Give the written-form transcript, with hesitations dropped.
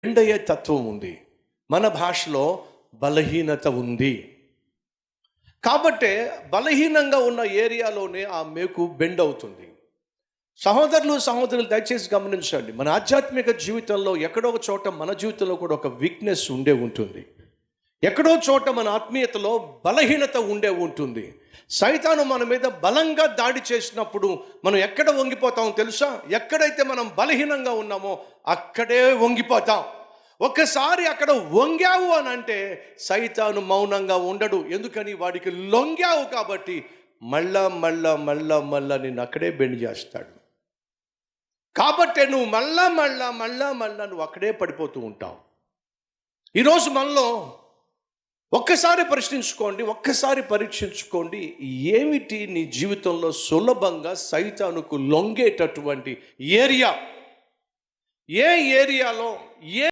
బెండయ్యే తత్వం ఉంది. మన భాషలో బలహీనత ఉంది. కాబట్టే బలహీనంగా ఉన్న ఏరియాలోనే ఆ మేకు బెండ్ అవుతుంది. సహోదరులు దయచేసి గమనించండి. మన ఆధ్యాత్మిక జీవితంలో ఎక్కడో ఒక చోట మన జీవితంలో కూడా ఒక వీక్నెస్ ఉంటుంది. ఎక్కడో చోట మన ఆత్మీయతలో బలహీనత ఉంటుంది. సైతాను మన మీద బలంగా దాడి చేసినప్పుడు మనం ఎక్కడ వంగిపోతామో తెలుసా? ఎక్కడైతే మనం బలహీనంగా ఉన్నామో అక్కడే వంగిపోతాం. ఒక్కసారి అక్కడ వంగావు అని అంటే సైతాను మౌనంగా ఉండడు. ఎందుకని? వాడికి లొంగావు కాబట్టి మళ్ళా నిన్ను అక్కడే బెండ్ చేస్తాడు. కాబట్టే నువ్వు మళ్ళా నువ్వు అక్కడే పడిపోతూ ఉంటావు. ఈరోజు మనలో ఒక్కసారి ప్రశ్నించుకోండి, ఒక్కసారి పరీక్షించుకోండి. ఏమిటి నీ జీవితంలో సులభంగా సైతానుకు లొంగేటటువంటి ఏరియా? ఏ ఏరియాలో